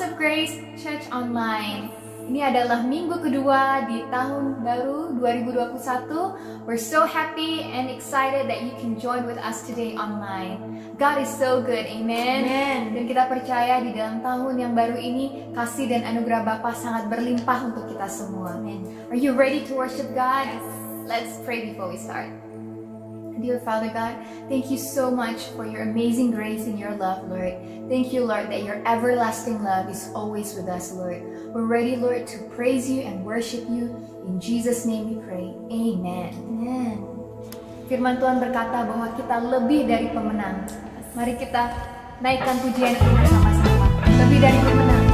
of Grace Church Online. Ini adalah minggu kedua di tahun baru 2021. We're so happy and excited that you can join with us today online. God is so good, amen. Dan kita percaya di dalam tahun yang baru ini kasih dan anugerah Bapa sangat berlimpah untuk kita semua. Amen. Are you ready to worship God? Yes. Let's pray before we start. Dear Father God, thank you so much for your amazing grace and your love, Lord. Thank you, Lord, that your everlasting love is always with us, Lord. We're ready, Lord, to praise you and worship you. In Jesus' name we pray. Amen. Amen. Firman Tuhan berkata bahwa kita lebih dari pemenang. Mari kita naikkan pujian ini bersama-sama. Lebih dari pemenang.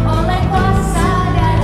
Oleh kuasa dan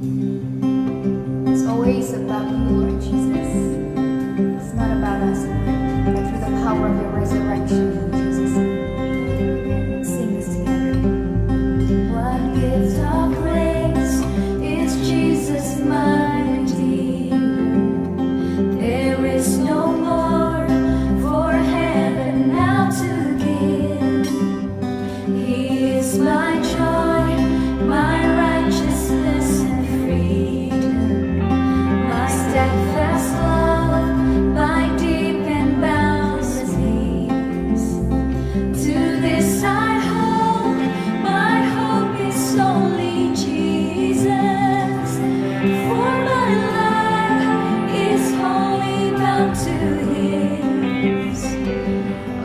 It's always about you, Lord Jesus. It's not about us, Lord, but through the power of your resurrection, in Jesus' name. Let's sing this together. What gift of grace is Jesus, my Redeemer? There is no more for heaven now to give. He is my joy, my righteousness and freedom, my steadfast love, my deep and boundless peace. To this I hold, my hope is only Jesus, for my life is wholly bound to His.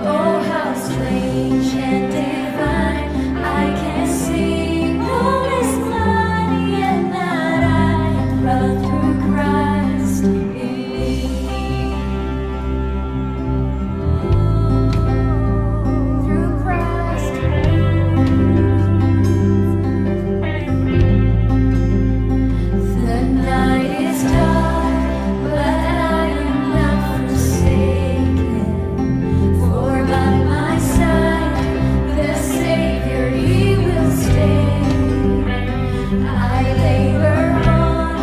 Oh, how strange and divine, I can sing all is mine, yet that I run through Christ in me. Through Christ. The night is dark, but I am not forsaken. For by my side, the Savior, He will stay. I labor on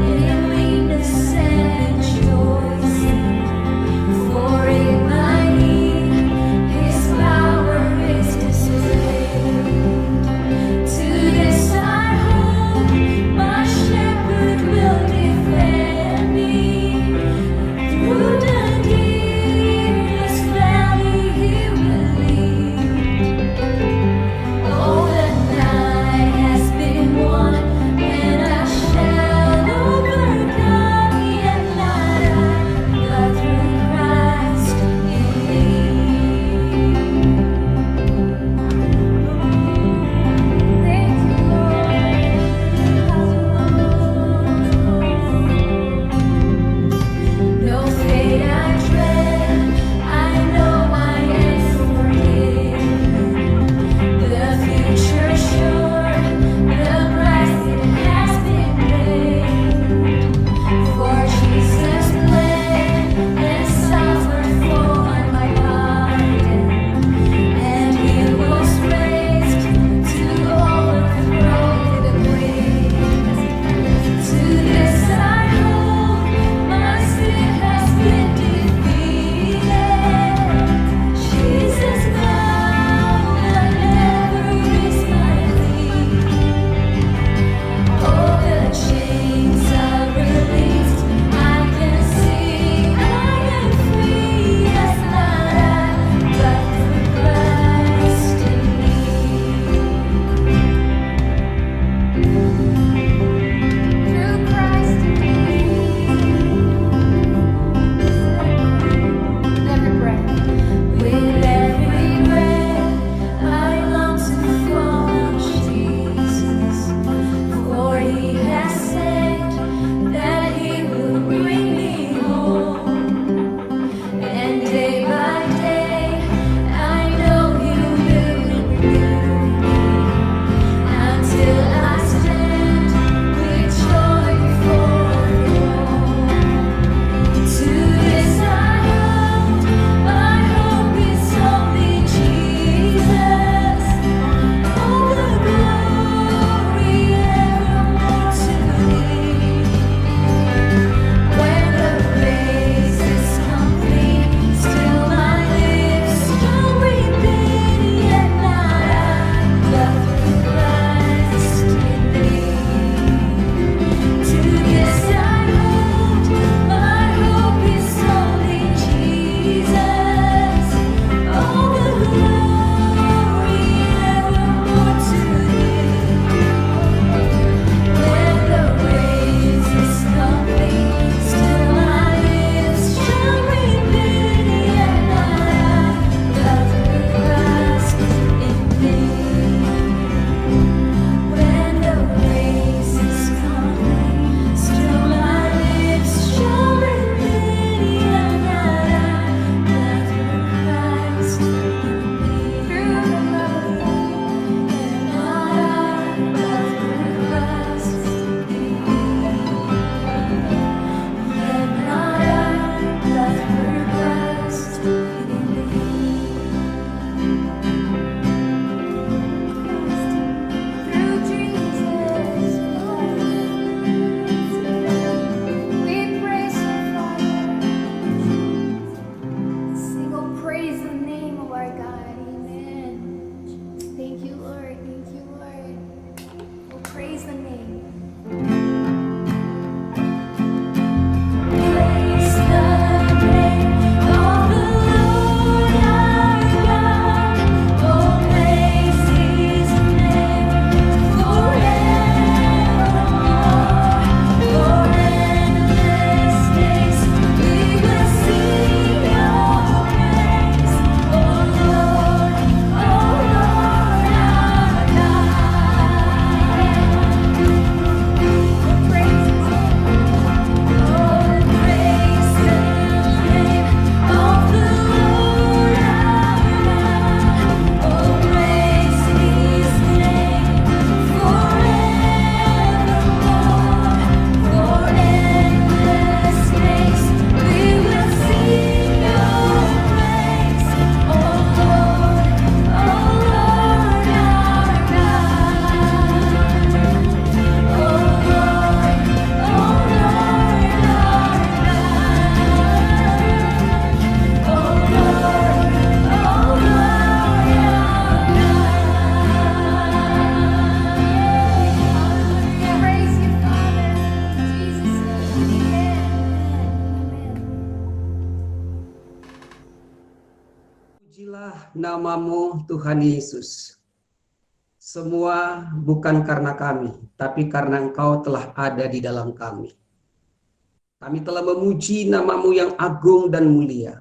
in weakness and rejoicing, for in my need His power is displayed. To this I hope, my shepherd will defend me. Through the deepest valley He will lead. Oh, the night has been won namamu Tuhan Yesus. Semua bukan karena kami, tapi karena Engkau telah ada di dalam kami. Kami telah memuji namamu yang agung dan mulia.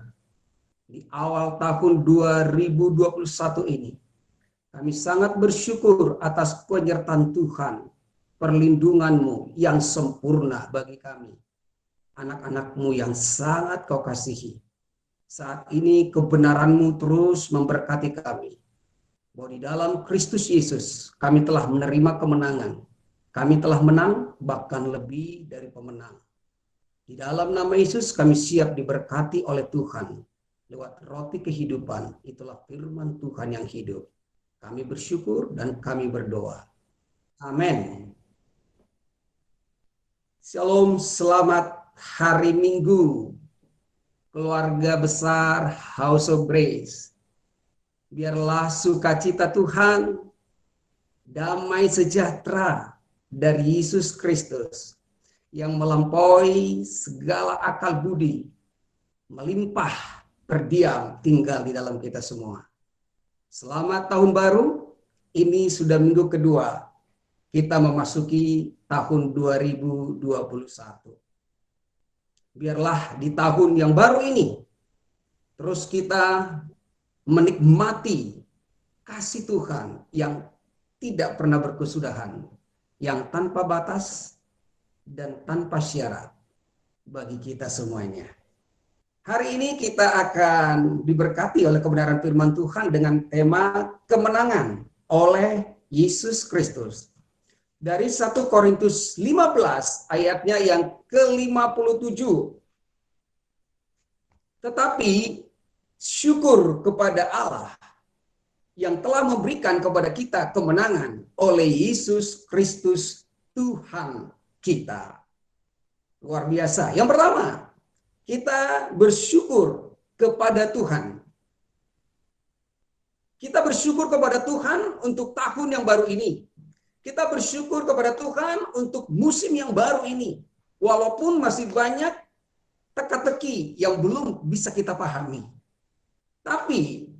Di awal tahun 2021 ini, kami sangat bersyukur atas penyertaan Tuhan, perlindungan-Mu yang sempurna bagi kami, anak-anak-Mu yang sangat Kau kasihi. Saat ini kebenaran-Mu terus memberkati kami. Bahwa di dalam Kristus Yesus kami telah menerima kemenangan. Kami telah menang, bahkan lebih dari pemenang. Di dalam nama Yesus kami siap diberkati oleh Tuhan. Lewat roti kehidupan, itulah firman Tuhan yang hidup. Kami bersyukur dan kami berdoa. Amin. Shalom, selamat hari Minggu. Keluarga besar House of Grace. Biarlah sukacita Tuhan, damai sejahtera dari Yesus Kristus yang melampaui segala akal budi, melimpah, berdiam, tinggal di dalam kita semua. Selamat tahun baru, ini sudah minggu kedua, kita memasuki tahun 2021. Biarlah di tahun yang baru ini, terus kita menikmati kasih Tuhan yang tidak pernah berkesudahan, yang tanpa batas dan tanpa syarat bagi kita semuanya. Hari ini kita akan diberkati oleh kebenaran firman Tuhan dengan tema kemenangan oleh Yesus Kristus. Dari 1 Korintus 15 ayatnya yang ke-57. Tetapi syukur kepada Allah yang telah memberikan kepada kita kemenangan oleh Yesus Kristus Tuhan kita. Luar biasa. Yang pertama, kita bersyukur kepada Tuhan. Kita bersyukur kepada Tuhan untuk tahun yang baru ini. Kita bersyukur kepada Tuhan untuk musim yang baru ini. Walaupun masih banyak teka-teki yang belum bisa kita pahami. Tapi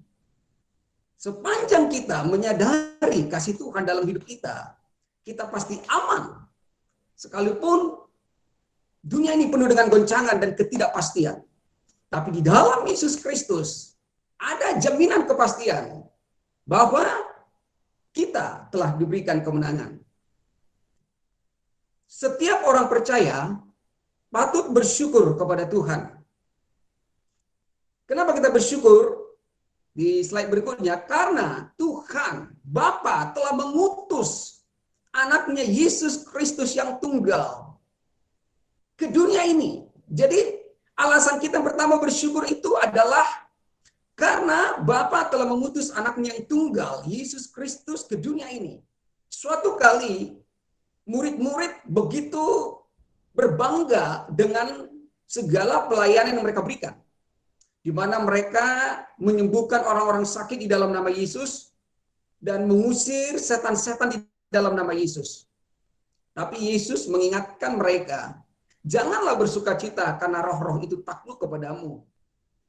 sepanjang kita menyadari kasih Tuhan dalam hidup kita, kita pasti aman. Sekalipun dunia ini penuh dengan goncangan dan ketidakpastian. Tapi di dalam Yesus Kristus ada jaminan kepastian bahwa kita telah diberikan kemenangan. Setiap orang percaya patut bersyukur kepada Tuhan. Kenapa kita bersyukur? Di slide berikutnya, karena Tuhan Bapa telah mengutus anaknya Yesus Kristus yang tunggal ke dunia ini. Jadi alasan kita pertama bersyukur itu adalah karena Bapa telah mengutus anaknya yang tunggal, Yesus Kristus, ke dunia ini. Suatu kali murid-murid begitu berbangga dengan segala pelayanan yang mereka berikan, di mana mereka menyembuhkan orang-orang sakit di dalam nama Yesus dan mengusir setan-setan di dalam nama Yesus. Tapi Yesus mengingatkan mereka, janganlah bersukacita karena roh-roh itu takluk kepadamu.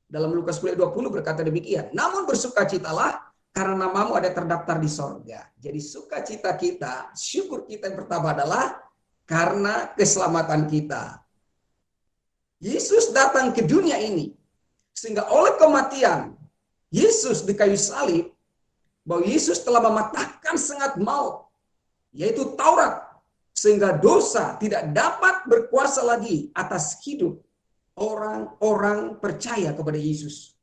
Dalam Lukas 10:20 berkata demikian, namun bersukacitalah karena namamu ada terdaftar di sorga. Jadi sukacita kita, syukur kita yang pertama adalah karena keselamatan kita. Yesus datang ke dunia ini, sehingga oleh kematian Yesus di kayu salib, bahwa Yesus telah mematahkan sengat maut, yaitu Taurat, sehingga dosa tidak dapat berkuasa lagi atas hidup orang-orang percaya kepada Yesus.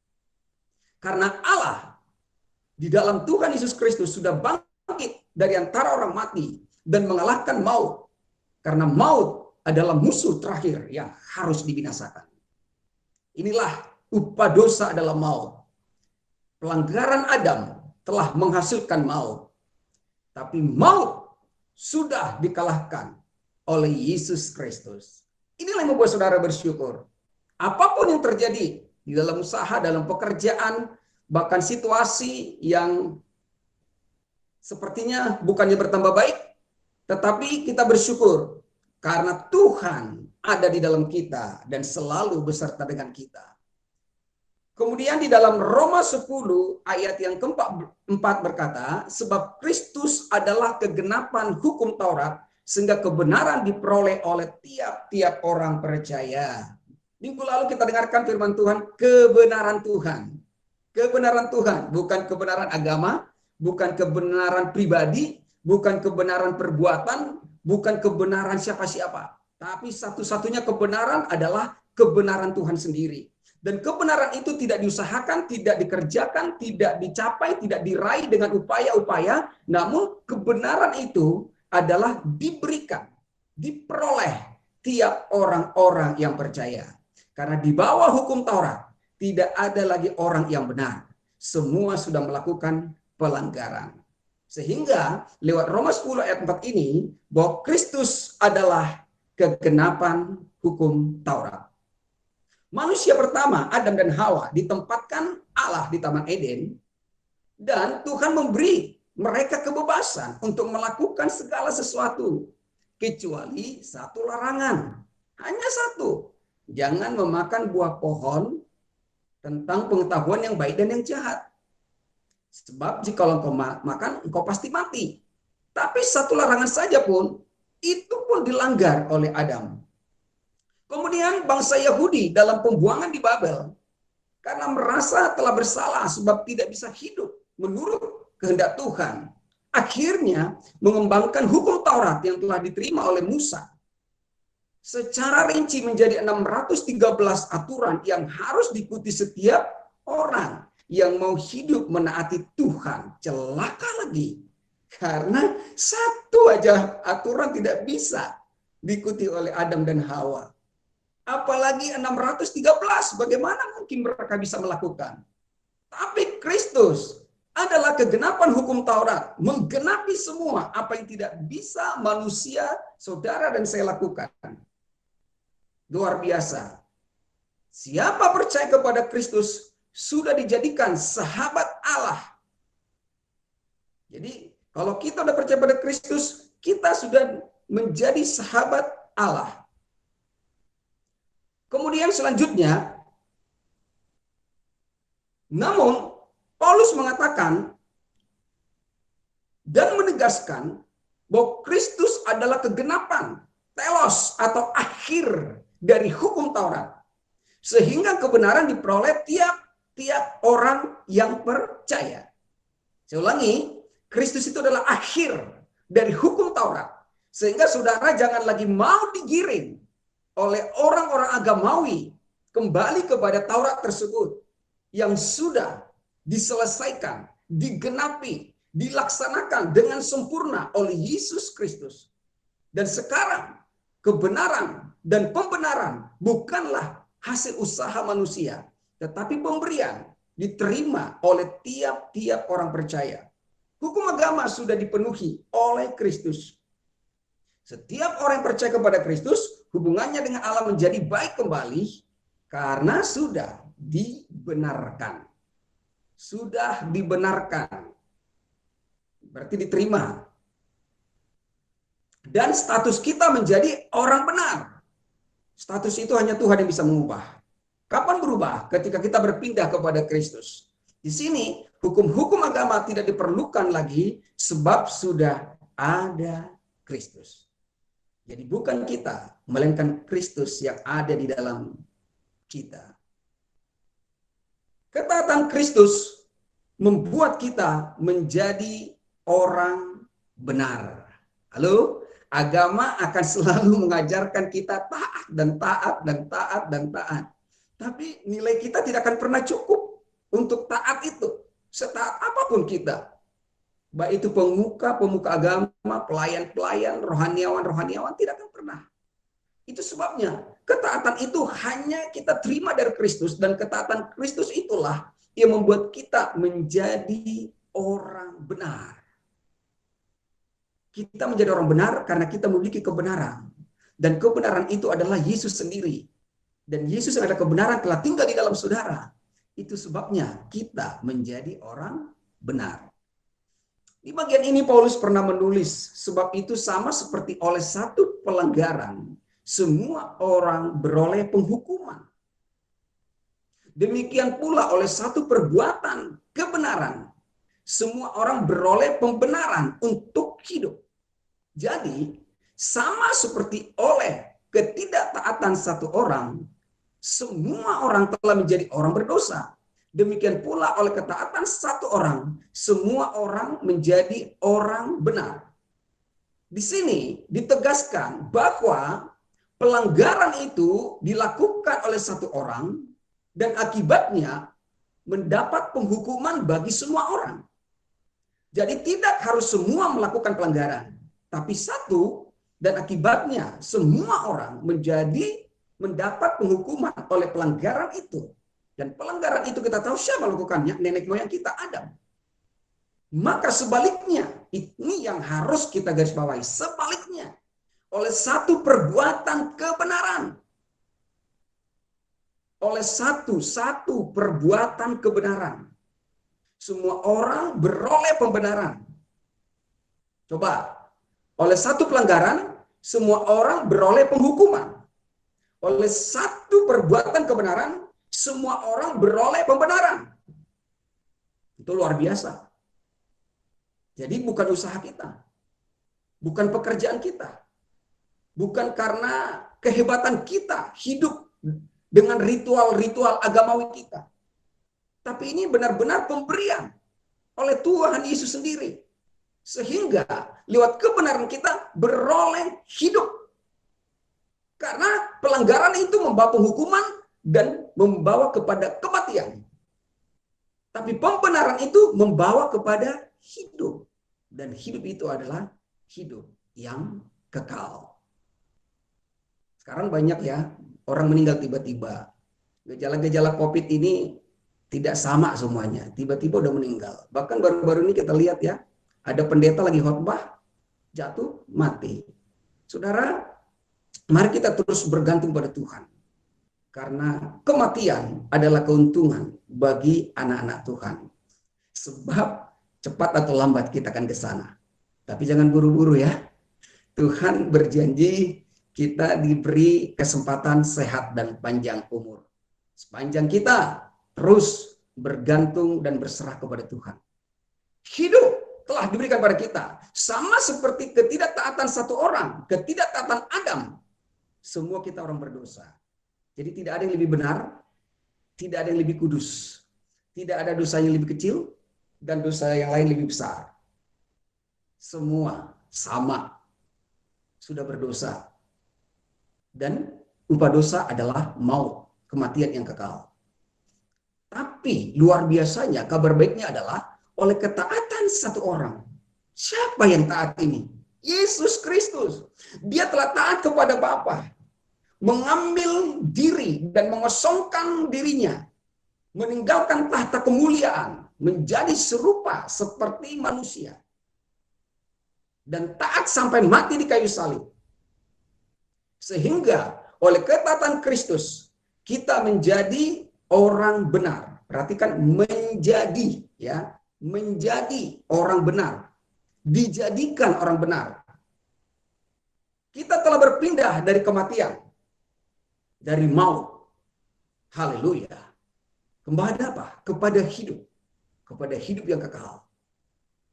Karena Allah di dalam Tuhan Yesus Kristus sudah bangkit dari antara orang mati dan mengalahkan maut. Karena maut adalah musuh terakhir yang harus dibinasakan. Inilah upah dosa adalah maut. Pelanggaran Adam telah menghasilkan maut. Tapi maut sudah dikalahkan oleh Yesus Kristus. Inilah yang membuat saudara bersyukur. Apapun yang terjadi di dalam usaha, dalam pekerjaan, bahkan situasi yang sepertinya bukannya bertambah baik, tetapi kita bersyukur karena Tuhan ada di dalam kita dan selalu beserta dengan kita. Kemudian di dalam Roma 10 ayat yang keempat berkata, sebab Kristus adalah kegenapan hukum Taurat, sehingga kebenaran diperoleh oleh tiap-tiap orang percaya. Minggu lalu kita dengarkan firman Tuhan, kebenaran Tuhan. Kebenaran Tuhan, bukan kebenaran agama, bukan kebenaran pribadi, bukan kebenaran perbuatan, bukan kebenaran siapa-siapa. Tapi satu-satunya kebenaran adalah kebenaran Tuhan sendiri. Dan kebenaran itu tidak diusahakan, tidak dikerjakan, tidak dicapai, tidak diraih dengan upaya-upaya. Namun kebenaran itu adalah diberikan, diperoleh tiap orang-orang yang percaya. Karena di bawah hukum Taurat, tidak ada lagi orang yang benar. Semua sudah melakukan pelanggaran. Sehingga lewat Roma 10 ayat 4 ini, bahwa Kristus adalah kegenapan hukum Taurat. Manusia pertama, Adam dan Hawa, ditempatkan Allah di Taman Eden, dan Tuhan memberi mereka kebebasan untuk melakukan segala sesuatu, kecuali satu larangan. Hanya satu, jangan memakan buah pohon tentang pengetahuan yang baik dan yang jahat. Sebab jika engkau makan, engkau pasti mati. Tapi satu larangan saja pun, itu pun dilanggar oleh Adam. Kemudian bangsa Yahudi dalam pembuangan di Babel, karena merasa telah bersalah sebab tidak bisa hidup menurut kehendak Tuhan, akhirnya mengembangkan hukum Taurat yang telah diterima oleh Musa. Secara rinci menjadi 613 aturan yang harus diikuti setiap orang yang mau hidup menaati Tuhan. Celaka lagi, karena satu aja aturan tidak bisa diikuti oleh Adam dan Hawa. Apalagi 613, bagaimana mungkin mereka bisa melakukan? Tapi Kristus adalah kegenapan hukum Taurat, menggenapi semua apa yang tidak bisa manusia, saudara dan saya lakukan. Luar biasa. Siapa percaya kepada Kristus sudah dijadikan sahabat Allah. Jadi kalau kita sudah percaya pada Kristus, kita sudah menjadi sahabat Allah. Kemudian selanjutnya, namun Paulus mengatakan dan menegaskan bahwa Kristus adalah kegenapan, telos atau akhir dari hukum Taurat. Sehingga kebenaran diperoleh tiap-tiap orang yang percaya. Saya ulangi, Kristus itu adalah akhir dari hukum Taurat. Sehingga saudara jangan lagi mau digiring oleh orang-orang agamawi kembali kepada Taurat tersebut yang sudah diselesaikan, digenapi, dilaksanakan dengan sempurna oleh Yesus Kristus. Dan sekarang kebenaran dan pembenaran bukanlah hasil usaha manusia, tetapi pemberian diterima oleh tiap-tiap orang percaya. Hukum agama sudah dipenuhi oleh Kristus. Setiap orang yang percaya kepada Kristus, hubungannya dengan Allah menjadi baik kembali karena sudah dibenarkan. Sudah dibenarkan. Berarti diterima. Dan status kita menjadi orang benar. Status itu hanya Tuhan yang bisa mengubah. Kapan berubah? Ketika kita berpindah kepada Kristus. Di sini, hukum-hukum agama tidak diperlukan lagi sebab sudah ada Kristus. Jadi bukan kita, melainkan Kristus yang ada di dalam kita. Ketaatan Kristus membuat kita menjadi orang benar. Halo, agama akan selalu mengajarkan kita taat dan taat dan taat dan taat. Tapi nilai kita tidak akan pernah cukup untuk taat itu. Setaat apapun kita. Baik itu pemuka agama, pelayan-pelayan, rohaniawan tidak akan pernah. Itu sebabnya ketaatan itu hanya kita terima dari Kristus, dan ketaatan Kristus itulah yang membuat kita menjadi orang benar. Kita menjadi orang benar karena kita memiliki kebenaran, dan kebenaran itu adalah Yesus sendiri. Dan Yesus yang ada kebenaran telah tinggal di dalam saudara. Itu sebabnya kita menjadi orang benar. Di bagian ini Paulus pernah menulis, sebab itu sama seperti oleh satu pelanggaran, semua orang beroleh penghukuman. Demikian pula oleh satu perbuatan kebenaran, semua orang beroleh pembenaran untuk hidup. Jadi, sama seperti oleh ketidaktaatan satu orang, semua orang telah menjadi orang berdosa. Demikian pula oleh ketaatan satu orang, semua orang menjadi orang benar. Di sini ditegaskan bahwa pelanggaran itu dilakukan oleh satu orang dan akibatnya mendapat penghukuman bagi semua orang. Jadi tidak harus semua melakukan pelanggaran, tapi satu dan akibatnya semua orang mendapat penghukuman oleh pelanggaran itu. Dan pelanggaran itu kita tahu siapa melakukannya, nenek moyang kita Adam. Maka sebaliknya, ini yang harus kita garis bawahi. Sebaliknya, oleh satu perbuatan kebenaran. Oleh satu perbuatan kebenaran. Semua orang beroleh pembenaran. Coba, oleh satu pelanggaran, semua orang beroleh penghukuman. Oleh satu perbuatan kebenaran, semua orang beroleh pembenaran. Itu luar biasa. Jadi bukan usaha kita, bukan pekerjaan kita, bukan karena kehebatan kita hidup dengan ritual-ritual agamawi kita. Tapi ini benar-benar pemberian oleh Tuhan Yesus sendiri. Sehingga lewat kebenaran kita beroleh hidup. Karena pelanggaran itu membawa penghukuman dan membawa kepada kematian. Tapi pembenaran itu membawa kepada hidup. Dan hidup itu adalah hidup yang kekal. Sekarang banyak ya orang meninggal tiba-tiba. Gejala-gejala COVID ini tidak sama semuanya. Tiba-tiba udah meninggal. Bahkan baru-baru ini kita lihat ya. Ada pendeta lagi khotbah, jatuh, mati. Saudara, mari kita terus bergantung pada Tuhan. Karena kematian adalah keuntungan bagi anak-anak Tuhan. Sebab cepat atau lambat kita akan ke sana. Tapi jangan buru-buru ya. Tuhan berjanji kita diberi kesempatan sehat dan panjang umur. Sepanjang kita terus bergantung dan berserah kepada Tuhan. Hidup telah diberikan pada kita. Sama seperti ketidaktaatan satu orang, ketidaktaatan Adam. Semua kita orang berdosa. Jadi tidak ada yang lebih benar, tidak ada yang lebih kudus. Tidak ada dosa yang lebih kecil, dan dosa yang lain lebih besar. Semua sama. Sudah berdosa. Dan upah dosa adalah maut, kematian yang kekal. Tapi luar biasanya kabar baiknya adalah oleh ketaatan satu orang. Siapa yang taat ini? Yesus Kristus. Dia telah taat kepada Bapa. Mengambil diri dan mengosongkan dirinya. Meninggalkan tahta kemuliaan. Menjadi serupa seperti manusia. Dan taat sampai mati di kayu salib. Sehingga oleh ketaatan Kristus kita menjadi orang benar. Perhatikan menjadi ya, menjadi orang benar. Dijadikan orang benar. Kita telah berpindah dari kematian, dari maut. Haleluya. Kepada apa? Kepada hidup. Kepada hidup yang kekal.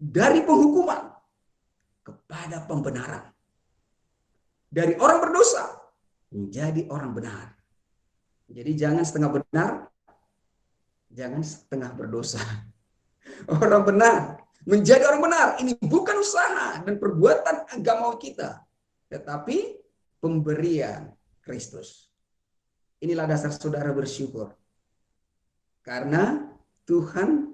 Dari penghukuman kepada pembenaran. Dari orang berdosa menjadi orang benar. Jadi jangan setengah benar, jangan setengah berdosa. Orang benar menjadi orang benar. Ini bukan usaha dan perbuatan agama kita, tetapi pemberian Kristus. Inilah dasar saudara bersyukur. Karena Tuhan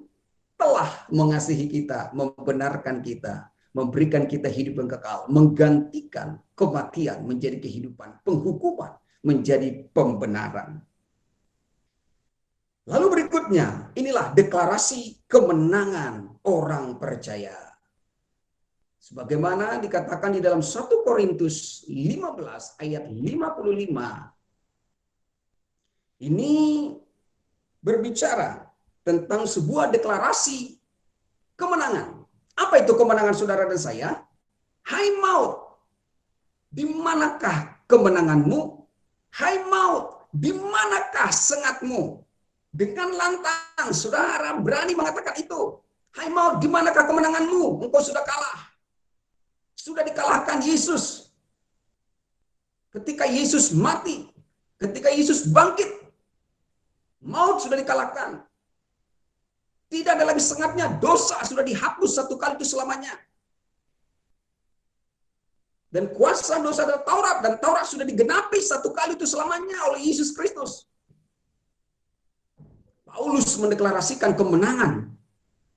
telah mengasihi kita, membenarkan kita, memberikan kita hidup yang kekal, menggantikan kematian menjadi kehidupan, penghukuman menjadi pembenaran. Lalu berikutnya, inilah deklarasi kemenangan orang percaya. Sebagaimana dikatakan di dalam 1 Korintus 15 ayat 55. Ini berbicara tentang sebuah deklarasi kemenangan. Apa itu kemenangan saudara dan saya? Hai maut, di manakah kemenanganmu? Hai maut, di manakah sengatmu? Dengan lantang, saudara berani mengatakan itu. Hai maut, di manakah kemenanganmu? Engkau sudah kalah. Sudah dikalahkan Yesus. Ketika Yesus mati, ketika Yesus bangkit, maut sudah dikalahkan. Tidak ada lagi sengatnya, dosa sudah dihapus satu kali itu selamanya. Dan kuasa dosa dan Taurat sudah digenapi satu kali itu selamanya oleh Yesus Kristus. Paulus mendeklarasikan kemenangan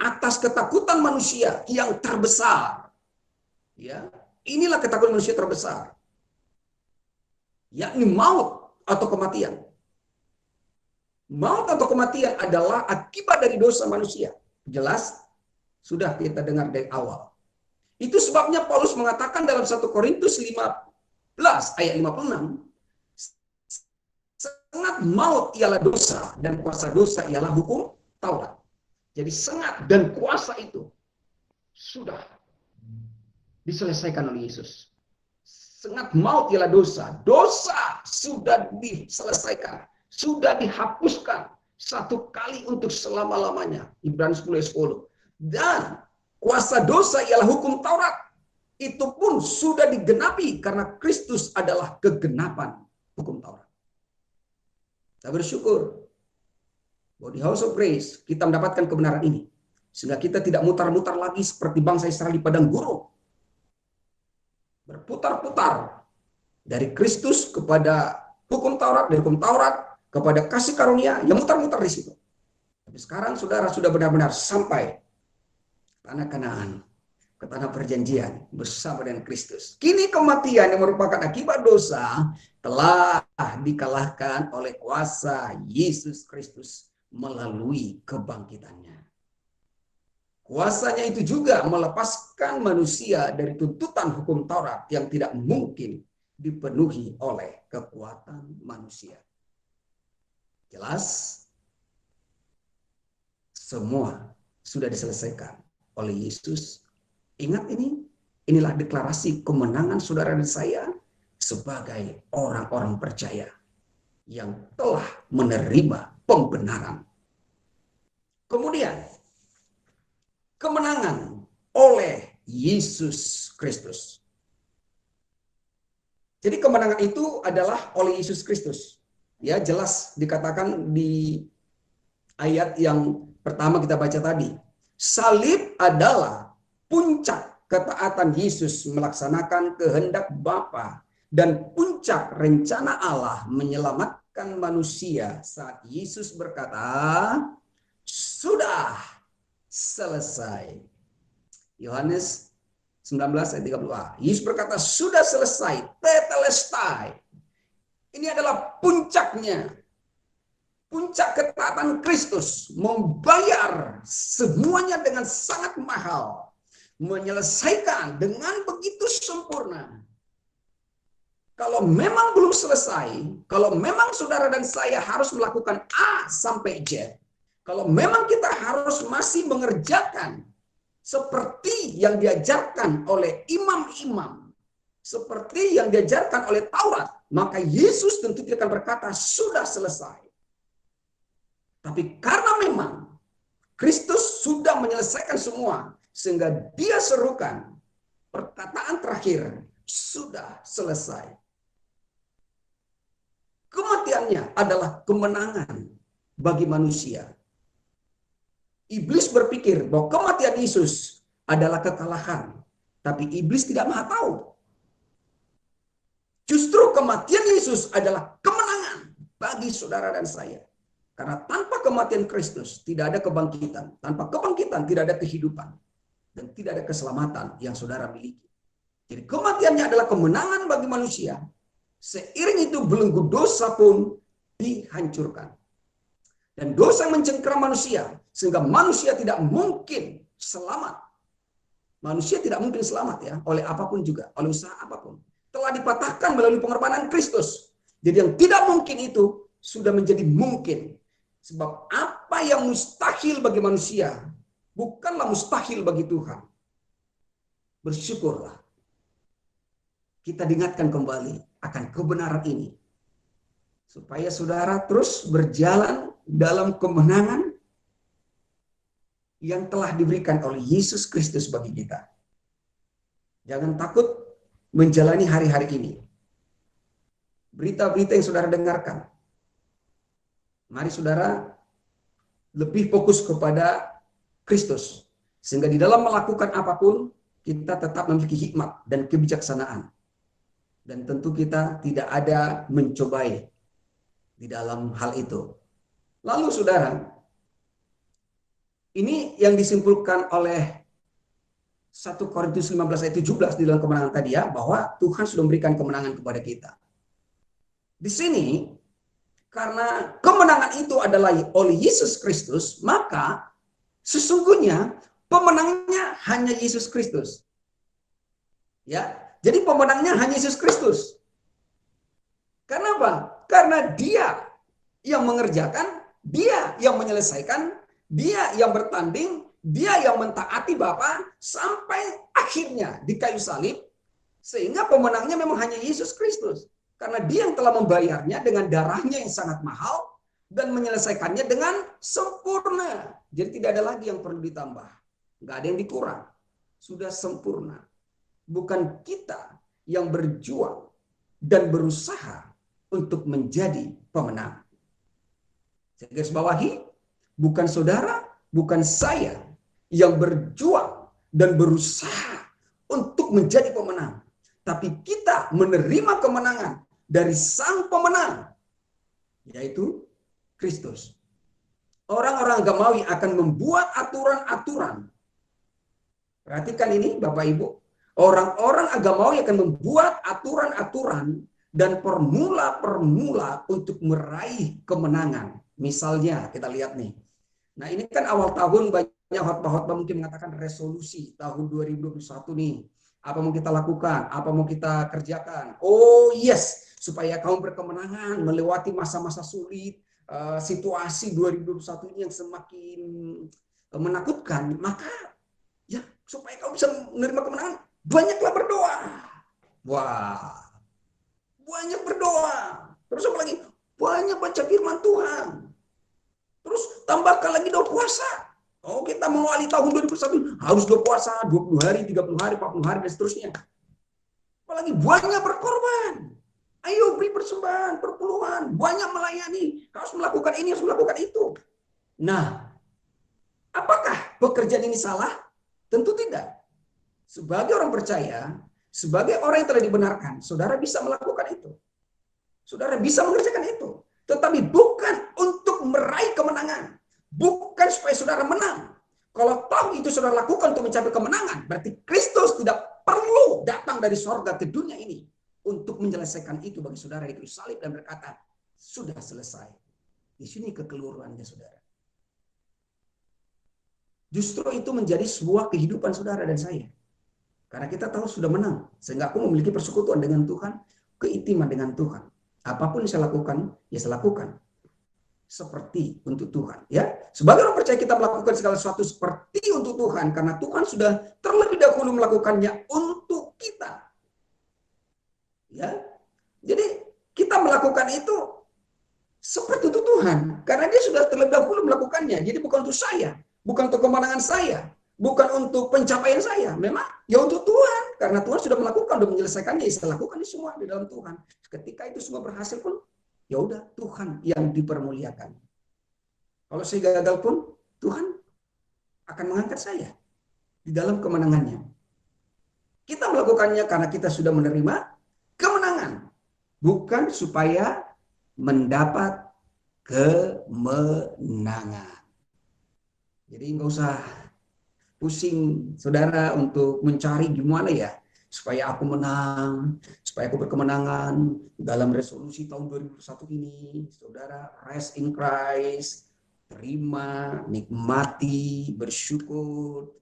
atas ketakutan manusia yang terbesar. Ya, inilah ketakutan manusia terbesar, yakni maut atau kematian. Maut atau kematian adalah akibat dari dosa manusia. Jelas, sudah kita dengar dari awal. Itu sebabnya Paulus mengatakan dalam 1 Korintus 15 ayat 56, sengat maut ialah dosa dan kuasa dosa ialah hukum Taurat. Jadi sengat dan kuasa itu sudah diselesaikan oleh Yesus. Sengat maut ialah dosa. Dosa sudah diselesaikan. Sudah dihapuskan satu kali untuk selama-lamanya. Ibrani 10 ayat 10. Dan kuasa dosa ialah hukum Taurat. Itu pun sudah digenapi karena Kristus adalah kegenapan hukum Taurat. Saya bersyukur bahwa di House of Grace kita mendapatkan kebenaran ini. Sehingga kita tidak mutar-mutar lagi seperti bangsa Israel di padang gurun. Berputar-putar dari Kristus kepada hukum Taurat, dari hukum Taurat kepada kasih karunia, yang mutar-mutar di situ. Tapi sekarang saudara sudah benar-benar sampai tanah Kanaan, ke tanah perjanjian bersama dengan Kristus. Kini kematian yang merupakan akibat dosa telah dikalahkan oleh kuasa Yesus Kristus melalui kebangkitannya. Kuasanya itu juga melepaskan manusia dari tuntutan hukum Taurat yang tidak mungkin dipenuhi oleh kekuatan manusia. Jelas, semua sudah diselesaikan oleh Yesus. Ingat ini, inilah deklarasi kemenangan saudara dan saya sebagai orang-orang percaya yang telah menerima pembenaran. Kemudian, kemenangan oleh Yesus Kristus. Jadi kemenangan itu adalah oleh Yesus Kristus. Ya, jelas dikatakan di ayat yang pertama kita baca tadi. Salib adalah puncak ketaatan Yesus melaksanakan kehendak Bapa dan puncak rencana Allah menyelamatkan manusia saat Yesus berkata, sudah selesai. Yohanes 19 ayat 30. Yesus berkata, sudah selesai, tetelestai. Ini adalah puncaknya. Puncak ketaatan Kristus membayar semuanya dengan sangat mahal, menyelesaikan dengan begitu sempurna. Kalau memang belum selesai, kalau memang saudara dan saya harus melakukan A sampai Z, kalau memang kita harus masih mengerjakan seperti yang diajarkan oleh imam-imam, seperti yang diajarkan oleh Taurat, maka Yesus tentu tidak akan berkata, sudah selesai. Tapi karena memang Kristus sudah menyelesaikan semua, sehingga dia serukan perkataan terakhir, sudah selesai. Kematiannya adalah kemenangan bagi manusia. Iblis berpikir bahwa kematian Yesus adalah kekalahan, tapi iblis tidak maha tahu. Justru kematian Yesus adalah kemenangan bagi saudara dan saya. Karena tanpa kematian Kristus tidak ada kebangkitan. Tanpa kebangkitan tidak ada kehidupan. Dan tidak ada keselamatan yang saudara miliki. Jadi kematiannya adalah kemenangan bagi manusia. Seiring itu belenggu dosa pun dihancurkan. Dan dosa yang mencengkeram manusia. Sehingga manusia tidak mungkin selamat. Manusia tidak mungkin selamat ya. Oleh apapun juga. Oleh usaha apapun. Telah dipatahkan melalui pengorbanan Kristus. Jadi yang tidak mungkin itu sudah menjadi mungkin. Sebab apa yang mustahil bagi manusia bukanlah mustahil bagi Tuhan. Bersyukurlah. Kita diingatkan kembali akan kebenaran ini. Supaya saudara terus berjalan dalam kemenangan yang telah diberikan oleh Yesus Kristus bagi kita. Jangan takut menjalani hari-hari ini. Berita-berita yang saudara dengarkan. Mari saudara lebih fokus kepada Kristus. Sehingga di dalam melakukan apapun, kita tetap memiliki hikmat dan kebijaksanaan. Dan tentu kita tidak ada mencobai di dalam hal itu. Lalu saudara, ini yang disimpulkan oleh 1 Korintus 15 ayat 17 di dalam kemenangan tadi ya, bahwa Tuhan sudah memberikan kemenangan kepada kita. Di sini, karena kemenangan itu adalah oleh Yesus Kristus, maka sesungguhnya pemenangnya hanya Yesus Kristus. Ya, jadi pemenangnya hanya Yesus Kristus. Karena apa? Karena Dia yang mengerjakan, Dia yang menyelesaikan, Dia yang bertanding, Dia yang mentaati Bapa sampai akhirnya di kayu salib, sehingga pemenangnya memang hanya Yesus Kristus. Karena Dia yang telah membayarnya dengan darahnya yang sangat mahal dan menyelesaikannya dengan sempurna. Jadi tidak ada lagi yang perlu ditambah. Nggak ada yang dikurang. Sudah sempurna. Bukan kita yang berjuang dan berusaha untuk menjadi pemenang. Saya garis bawahi, bukan saudara, bukan saya yang berjuang dan berusaha untuk menjadi pemenang. Tapi kita menerima kemenangan dari sang pemenang, yaitu Kristus. Orang-orang agamawi akan membuat aturan-aturan. Perhatikan ini Bapak Ibu. Orang-orang agamawi akan membuat aturan-aturan dan formula-formula untuk meraih kemenangan. Misalnya kita lihat nih. Nah ini kan awal tahun banyak khotbah-khotbah mungkin mengatakan resolusi tahun 2021 nih. Apa mau kita lakukan? Apa mau kita kerjakan? Oh yes, supaya kamu berkemenangan melewati masa-masa sulit, situasi 2021 ini yang semakin menakutkan. Maka ya supaya kamu bisa menerima kemenangan, banyaklah berdoa. Wah, banyak berdoa. Terus apa lagi? Banyak baca firman Tuhan. Terus tambahkan lagi doa puasa. Oh, kita mengawali tahun 2021 harus doa puasa 20 hari, 30 hari, 40 hari dan seterusnya. Apalagi banyak berkorban. Ayo beri persembahan, perpuluhan, banyak melayani, harus melakukan ini, harus melakukan itu. Nah, apakah pekerjaan ini salah? Tentu tidak. Sebagai orang percaya, sebagai orang yang telah dibenarkan, saudara bisa melakukan itu. Saudara bisa mengerjakan itu. Tetapi bukan untuk meraih kemenangan. Bukan supaya saudara menang. Kalau tahu itu saudara lakukan untuk mencapai kemenangan, berarti Kristus tidak perlu datang dari surga ke dunia ini untuk menyelesaikan itu bagi saudara itu salib dan berkata, sudah selesai. Di sini kekeliruannya saudara. Justru itu menjadi sebuah kehidupan saudara dan saya. Karena kita tahu sudah menang. Sehingga aku memiliki persekutuan dengan Tuhan, keintiman dengan Tuhan. Apapun yang saya lakukan, ya saya lakukan. Seperti untuk Tuhan. Ya, sebagai orang percaya kita melakukan segala sesuatu seperti untuk Tuhan. Karena Tuhan sudah terlebih dahulu melakukannya untuk kita. Ya, jadi kita melakukan itu seperti untuk Tuhan. Karena dia sudah terlebih dahulu melakukannya. Jadi bukan untuk saya. Bukan untuk kemenangan saya. Bukan untuk pencapaian saya. Memang ya untuk Tuhan. Karena Tuhan sudah melakukan, sudah menyelesaikannya. Saya lakukan ini semua di dalam Tuhan. Ketika itu semua berhasil pun, ya udah Tuhan yang dipermuliakan. Kalau saya gagal pun, Tuhan akan mengangkat saya di dalam kemenangannya. Kita melakukannya karena kita sudah menerima kemenangan. Bukan supaya mendapat kemenangan. Jadi nggak usah pusing saudara untuk mencari gimana ya supaya aku menang, supaya aku berkemenangan dalam resolusi tahun 2021 ini. Saudara, rest in Christ, terima, nikmati, bersyukur.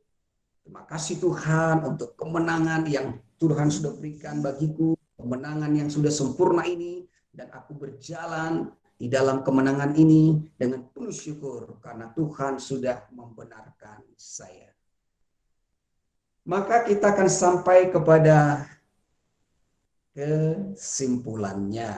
Terima kasih Tuhan untuk kemenangan yang Tuhan sudah berikan bagiku, kemenangan yang sudah sempurna ini, dan aku berjalan di dalam kemenangan ini dengan penuh syukur karena Tuhan sudah membenarkan saya. Maka kita akan sampai kepada kesimpulannya.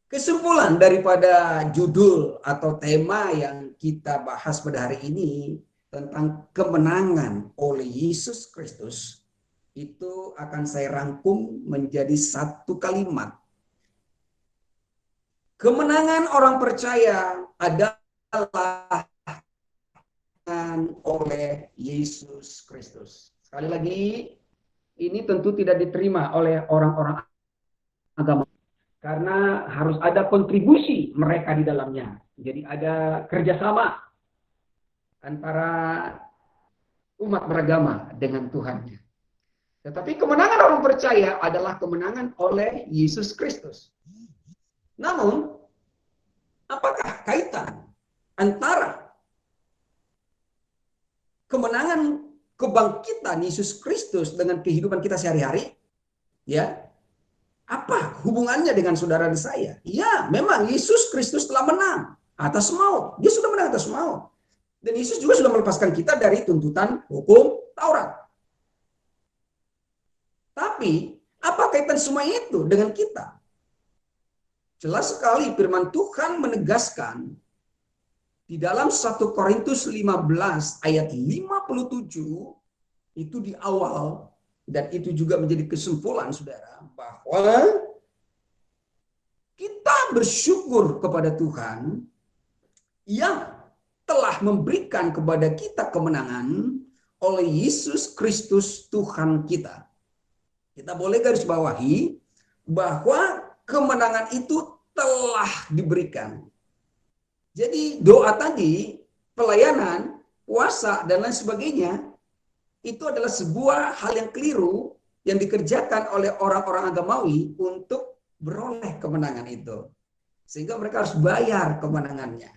Kesimpulan daripada judul atau tema yang kita bahas pada hari ini tentang kemenangan oleh Yesus Kristus itu akan saya rangkum menjadi satu kalimat. Kemenangan orang percaya adalah oleh Yesus Kristus. Sekali lagi, ini tentu tidak diterima oleh orang-orang agama karena harus ada kontribusi mereka di dalamnya. Jadi ada kerjasama antara umat beragama dengan Tuhannya. Tetapi kemenangan orang percaya adalah kemenangan oleh Yesus Kristus. Namun, apakah kaitan antara kemenangan kebangkitan Yesus Kristus dengan kehidupan kita sehari-hari? Ya, apa hubungannya dengan saudara dan saya? Ya, memang Yesus Kristus telah menang atas maut. Dia sudah menang atas maut. Dan Yesus juga sudah melepaskan kita dari tuntutan hukum Taurat. Tapi, apa kaitan semua itu dengan kita? Jelas sekali firman Tuhan menegaskan di dalam 1 Korintus 15 ayat 57 itu di awal, dan itu juga menjadi kesimpulan saudara, bahwa kita bersyukur kepada Tuhan yang telah memberikan kepada kita kemenangan oleh Yesus Kristus Tuhan kita. Kita boleh garis bawahi bahwa kemenangan itu telah diberikan. Jadi doa tadi, pelayanan, puasa, dan lain sebagainya, itu adalah sebuah hal yang keliru yang dikerjakan oleh orang-orang agamawi untuk beroleh kemenangan itu. Sehingga mereka harus bayar kemenangannya.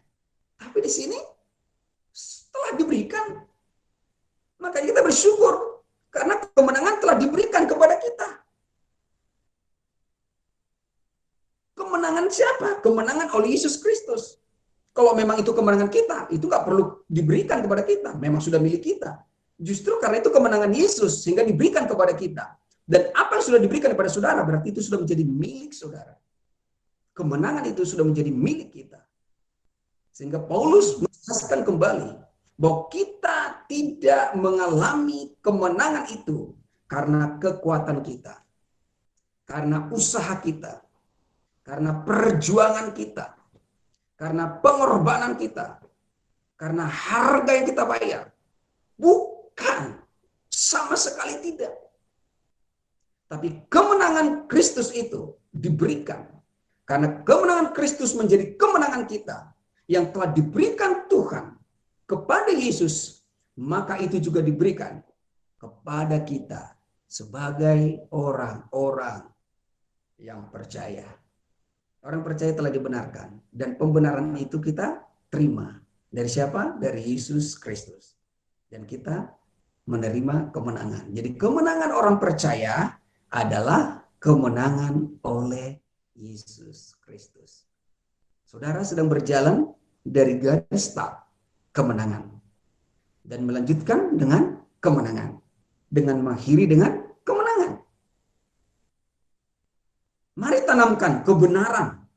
Tapi di sini telah diberikan. Makanya kita bersyukur karena kemenangan telah diberikan kepada kita. Kemenangan siapa? Kemenangan oleh Yesus Kristus. Kalau memang itu kemenangan kita, itu nggak perlu diberikan kepada kita. Memang sudah milik kita. Justru karena itu kemenangan Yesus, sehingga diberikan kepada kita. Dan apa yang sudah diberikan kepada saudara, berarti itu sudah menjadi milik saudara. Kemenangan itu sudah menjadi milik kita. Sehingga Paulus menegaskan kembali bahwa kita tidak mengalami kemenangan itu karena kekuatan kita, karena usaha kita, karena perjuangan kita, karena pengorbanan kita, karena harga yang kita bayar. Bukan, sama sekali tidak. Tapi kemenangan Kristus itu diberikan karena kemenangan Kristus menjadi kemenangan kita yang telah diberikan Tuhan kepada Yesus, maka itu juga diberikan kepada kita sebagai orang-orang yang percaya. Orang percaya telah dibenarkan, dan pembenaran itu kita terima. Dari siapa? Dari Yesus Kristus. Dan kita menerima kemenangan. Jadi kemenangan orang percaya adalah kemenangan oleh Yesus Kristus. Saudara sedang berjalan dari garis start kemenangan dan melanjutkan dengan kemenangan, dengan mengakhiri dengan kemenangan. Mari tanamkan kebenaran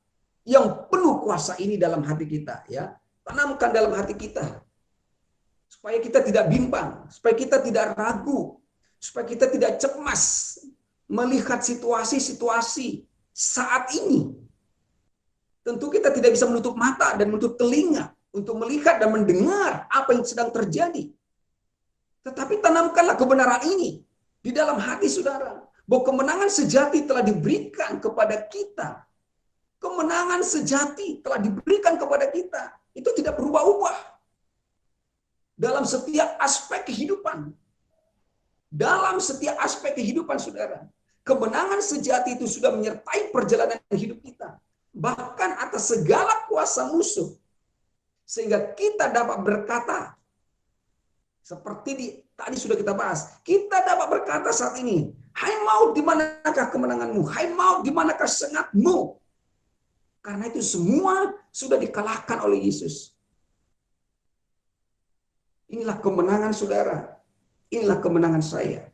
yang penuh kuasa ini dalam hati kita, ya. Tanamkan dalam hati kita supaya kita tidak bimbang, supaya kita tidak ragu, supaya kita tidak cemas melihat situasi-situasi saat ini. Tentu kita tidak bisa menutup mata dan menutup telinga untuk melihat dan mendengar apa yang sedang terjadi. Tetapi tanamkanlah kebenaran ini di dalam hati saudara, bahwa kemenangan sejati telah diberikan kepada kita. Kemenangan sejati telah diberikan kepada kita. Itu tidak berubah-ubah dalam setiap aspek kehidupan. Dalam setiap aspek kehidupan saudara, kemenangan sejati itu sudah menyertai perjalanan hidup kita, bahkan atas segala kuasa musuh, sehingga kita dapat berkata seperti tadi sudah kita bahas, kita dapat berkata saat ini, hai maut, di manakah kemenanganmu? Hai maut, di manakah sengatmu? Karena itu semua sudah dikalahkan oleh Yesus. Inilah kemenangan saudara. Inilah kemenangan saya.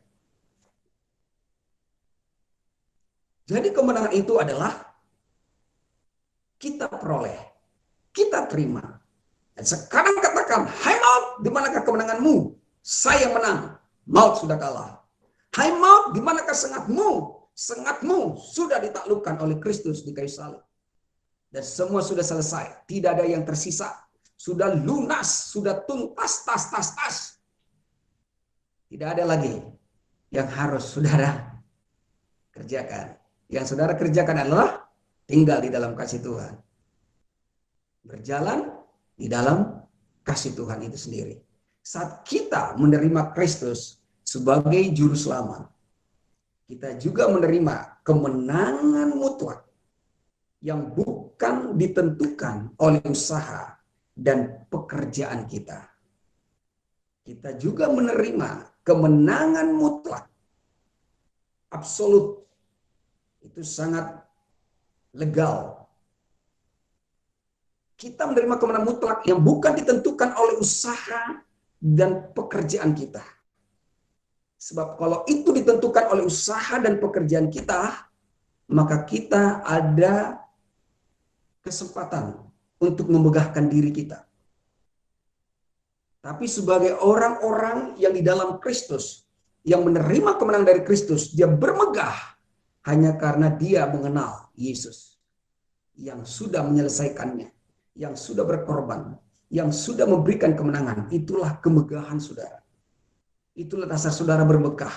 Jadi kemenangan itu adalah kita peroleh, kita terima. Dan sekarang katakan, hai maut, di manakah kemenanganmu? Saya menang, maut sudah kalah. Hai maut, di manakah sengatmu? Sengatmu sudah ditaklukkan oleh Kristus di kayu salib. Dan semua sudah selesai, tidak ada yang tersisa. Sudah lunas, sudah tuntas, tas. Tidak ada lagi yang harus saudara kerjakan. Yang saudara kerjakan adalah tinggal di dalam kasih Tuhan. Berjalan di dalam kasih Tuhan itu sendiri. Saat kita menerima Kristus sebagai juru selamat, kita juga menerima kemenangan mutlak yang bukan ditentukan oleh usaha dan pekerjaan kita. Kita juga menerima kemenangan mutlak, absolut. Itu sangat legal. Kita menerima kemenangan mutlak yang bukan ditentukan oleh usaha dan pekerjaan kita. Sebab kalau itu ditentukan oleh usaha dan pekerjaan kita, maka kita ada kesempatan untuk memegahkan diri kita. Tapi sebagai orang-orang yang di dalam Kristus, yang menerima kemenangan dari Kristus, dia bermegah hanya karena dia mengenal Yesus yang sudah menyelesaikannya, yang sudah berkorban, yang sudah memberikan kemenangan. Itulah kemegahan saudara. Itulah dasar saudara bermegah,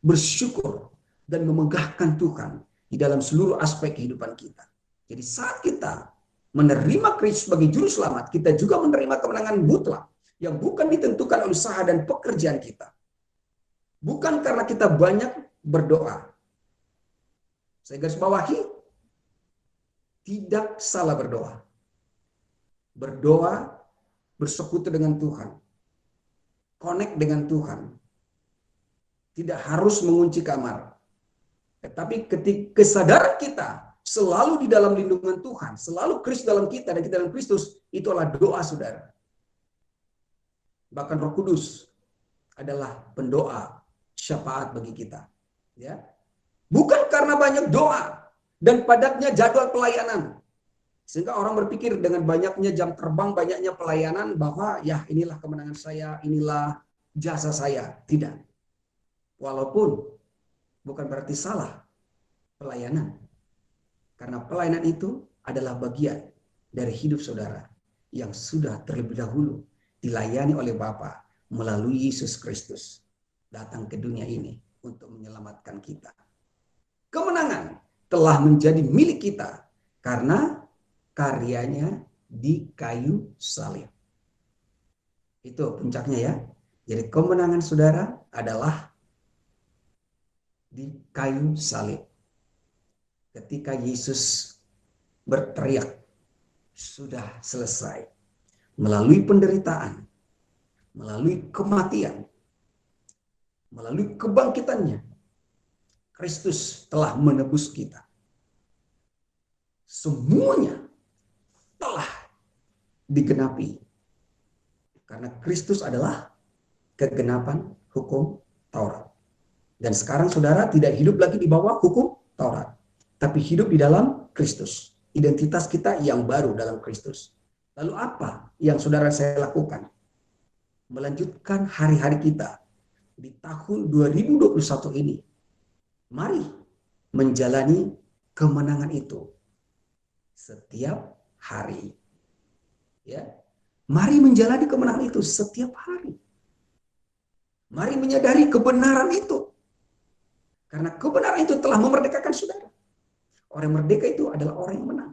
bersyukur, dan memegahkan Tuhan di dalam seluruh aspek kehidupan kita. Jadi saat kita menerima Kristus sebagai juru selamat, kita juga menerima kemenangan mutlak yang bukan ditentukan oleh usaha dan pekerjaan kita. Bukan karena kita banyak berdoa. Saya garis bawahi, tidak salah berdoa. Berdoa, bersekutu dengan Tuhan, connect dengan Tuhan. Tidak harus mengunci kamar. Tetapi ketika kesadaran kita selalu di dalam lindungan Tuhan, selalu Kristus dalam kita dan kita dalam Kristus, itu adalah doa saudara. Bahkan Roh Kudus adalah pendoa syafaat bagi kita. Ya, bukan karena banyak doa dan padatnya jadwal pelayanan, sehingga orang berpikir dengan banyaknya jam terbang, banyaknya pelayanan, bahwa ya inilah kemenangan saya, inilah jasa saya. Tidak. Walaupun bukan berarti salah pelayanan. Karena pelayanan itu adalah bagian dari hidup saudara yang sudah terlebih dahulu dilayani oleh Bapa melalui Yesus Kristus datang ke dunia ini untuk menyelamatkan kita. Kemenangan telah menjadi milik kita karena karyanya di kayu salib. Itu puncaknya ya. Jadi kemenangan saudara adalah di kayu salib. Ketika Yesus berteriak, sudah selesai. Melalui penderitaan, melalui kematian, melalui kebangkitannya, Kristus telah menebus kita. Semuanya telah digenapi. Karena Kristus adalah kegenapan hukum Taurat. Dan sekarang saudara tidak hidup lagi di bawah hukum Taurat, tapi hidup di dalam Kristus. Identitas kita yang baru dalam Kristus. Lalu apa yang saudara saya lakukan? Melanjutkan hari-hari kita di tahun 2021 ini. Mari menjalani kemenangan itu setiap hari. Ya, mari menjalani kemenangan itu setiap hari. Mari menyadari kebenaran itu. Karena kebenaran itu telah memerdekakan saudara. Orang merdeka itu adalah orang yang menang.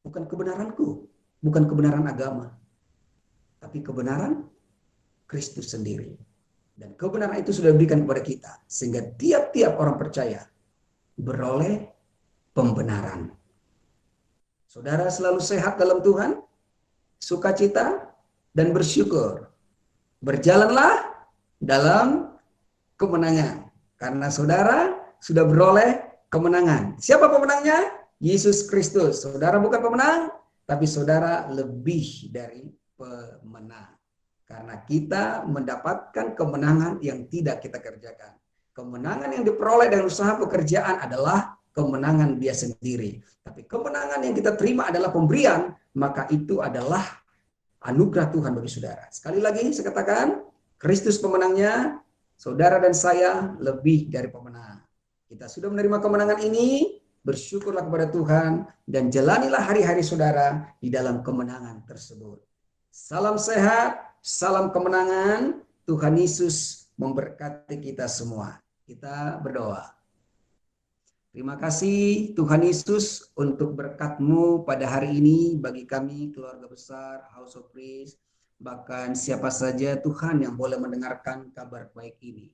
Bukan kebenaranku, bukan kebenaran agama, tapi kebenaran Kristus sendiri. Dan kebenaran itu sudah diberikan kepada kita, sehingga tiap-tiap orang percaya beroleh pembenaran. Saudara selalu sehat dalam Tuhan, sukacita, dan bersyukur. Berjalanlah dalam kemenangan. Karena saudara sudah beroleh kemenangan. Siapa pemenangnya? Yesus Kristus. Saudara bukan pemenang, tapi saudara lebih dari pemenang. Karena kita mendapatkan kemenangan yang tidak kita kerjakan. Kemenangan yang diperoleh dengan usaha pekerjaan adalah kemenangan dia sendiri. Tapi kemenangan yang kita terima adalah pemberian, maka itu adalah anugerah Tuhan bagi saudara. Sekali lagi saya katakan, Kristus pemenangnya, saudara dan saya lebih dari pemenang. Kita sudah menerima kemenangan ini, bersyukurlah kepada Tuhan, dan jalanilah hari-hari saudara di dalam kemenangan tersebut. Salam sehat, salam kemenangan. Tuhan Yesus memberkati kita semua. Kita berdoa. Terima kasih Tuhan Yesus untuk berkat-Mu pada hari ini bagi kami keluarga besar House of Praise, bahkan siapa saja Tuhan yang boleh mendengarkan kabar baik ini,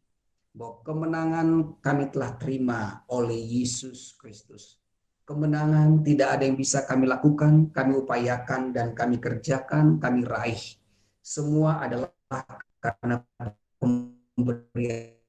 bahwa kemenangan kami telah terima oleh Yesus Kristus. Kemenangan tidak ada yang bisa kami lakukan, kami upayakan dan kami kerjakan, kami raih. Semua adalah karena pemberian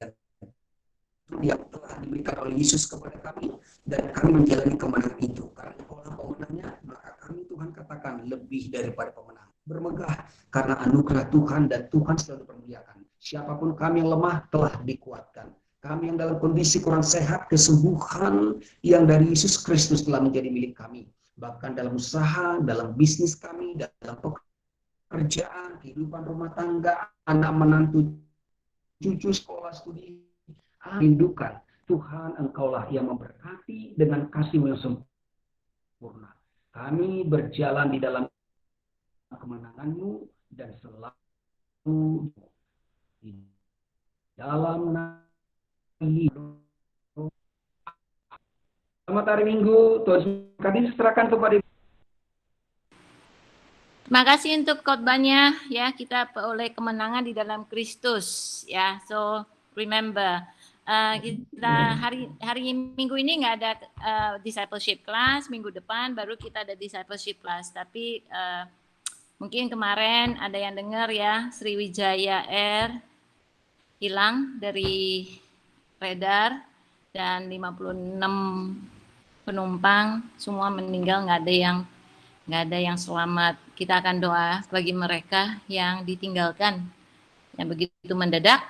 yang telah diberikan oleh Yesus kepada kami, dan kami menjalani kemenangan itu. Karena Engkaulah pemenangnya, maka kami Tuhan katakan lebih daripada pemenang. Bermegah karena anugerah Tuhan, dan Tuhan selalu dipermuliakan. Siapapun kami yang lemah telah dikuatkan. Kami yang dalam kondisi kurang sehat, kesembuhan yang dari Yesus Kristus telah menjadi milik kami. Bahkan dalam usaha, dalam bisnis kami, dalam pekerjaan, kehidupan rumah tangga, anak menantu, cucu sekolah studi, rindukan Tuhan, Engkaulah yang memberkati dengan kasih-Mu yang sempurna. Kami berjalan di dalam kemenangan-Mu dan selalu di dalam nama. Selamat hari Minggu, Tuhan kami serahkan kepada. Terima kasih untuk khotbahnya, ya, kita oleh kemenangan di dalam Kristus, ya. So remember, kita hari Minggu ini nggak ada discipleship class, minggu depan baru kita ada discipleship class. Tapi mungkin kemarin ada yang dengar ya, Sriwijaya Air hilang dari radar dan 56 penumpang semua meninggal, nggak ada yang selamat. Kita akan doa bagi mereka yang ditinggalkan yang begitu mendadak.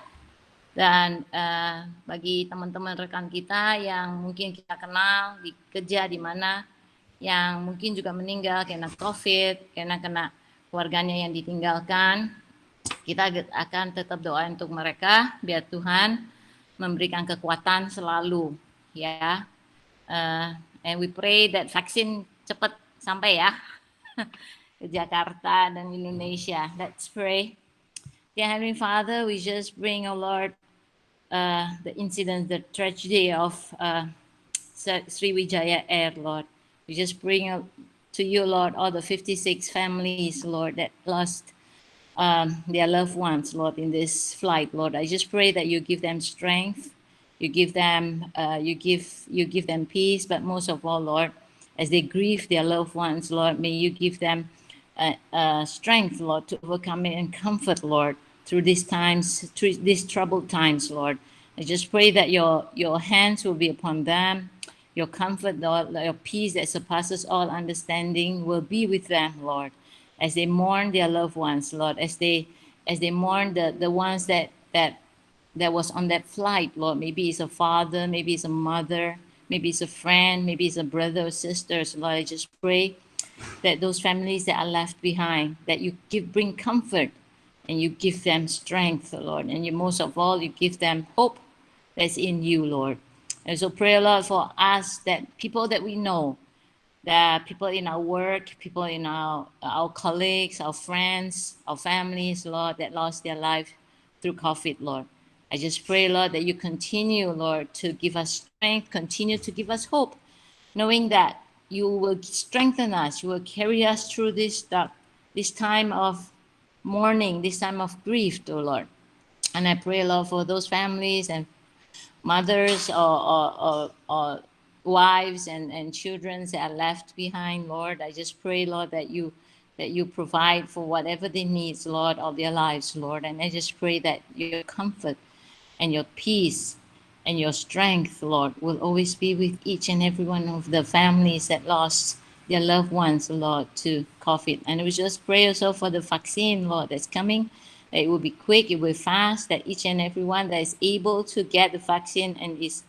Dan bagi teman-teman rekan kita yang mungkin kita kenal di kerja di mana, yang mungkin juga meninggal karena COVID, karena kena keluarganya yang ditinggalkan, kita akan tetap doa untuk mereka biar Tuhan memberikan kekuatan selalu, ya. And we pray that vaksin cepat sampai ya ke Jakarta dan Indonesia. Let's pray. Dear Heavenly Father, we just bring, oh Lord, the incident, the tragedy of Sriwijaya Air, Lord. We just bring to you, Lord, all the 56 families, Lord, that lost their loved ones, Lord, in this flight, Lord. I just pray that you give them strength, you give them peace, but most of all, Lord, as they grieve their loved ones, Lord, may you give them strength, Lord, to overcome it and comfort, Lord, through these times, through these troubled times, Lord. I just pray that your hands will be upon them, your comfort, Lord, your peace that surpasses all understanding will be with them, Lord, as they mourn their loved ones, Lord, as they mourn the ones that was on that flight, Lord. Maybe it's a father, maybe it's a mother, maybe it's a friend, maybe it's a brother or sisters, Lord. I just pray that those families that are left behind, that you bring comfort and you give them strength, Lord. And you, most of all, you give them hope that's in you, Lord. And so pray, Lord, for us, that people that we know, that people in our work, people in our colleagues, our friends, our families, Lord, that lost their life through COVID, Lord. I just pray, Lord, that you continue, Lord, to give us strength, continue to give us hope, knowing that you will strengthen us, you will carry us through this time of mourning, this time of grief, oh Lord. And I pray, Lord, for those families and mothers or wives and children that are left behind, Lord. I just pray, Lord, that you provide for whatever they need, Lord, of their lives, Lord. And I just pray that your comfort and your peace and your strength, Lord, will always be with each and every one of the families that lost their loved ones, Lord, to COVID. And we just pray also for the vaccine, Lord, that's coming, that it will be quick, it will be fast, that each and every one that is able to get the vaccine and is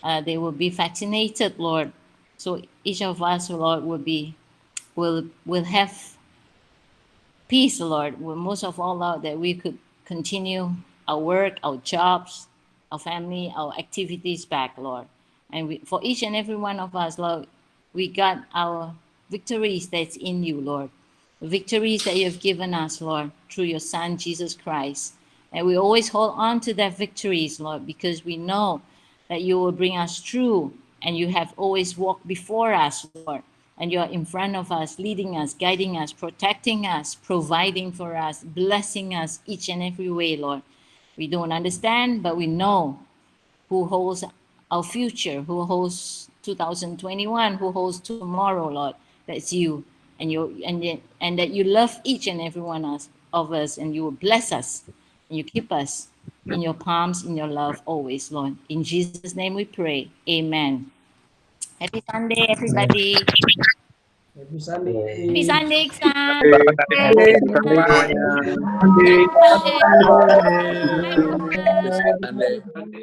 they will be vaccinated, Lord. So each of us, Lord, will have peace, Lord. Well, most of all, Lord, that we could continue our work, our jobs, our family, our activities back, Lord. And for each and every one of us, Lord, we got our victories that's in you, Lord. The victories that you have given us, Lord, through your Son, Jesus Christ. And we always hold on to that victories, Lord, because we know that you will bring us through, and you have always walked before us, Lord. And you're in front of us, leading us, guiding us, protecting us, providing for us, blessing us each and every way, Lord. We don't understand, but we know who holds our future, who holds 2021, who holds tomorrow, Lord. That's you. And that you love each and every one of us, and you will bless us, and you keep us in your palms, in your love always, Lord. In Jesus' name we pray. Amen. Happy Sunday, everybody. Happy Sunday. Happy Sunday, Iksan. Semuanya. Happy Sunday. Happy Sunday.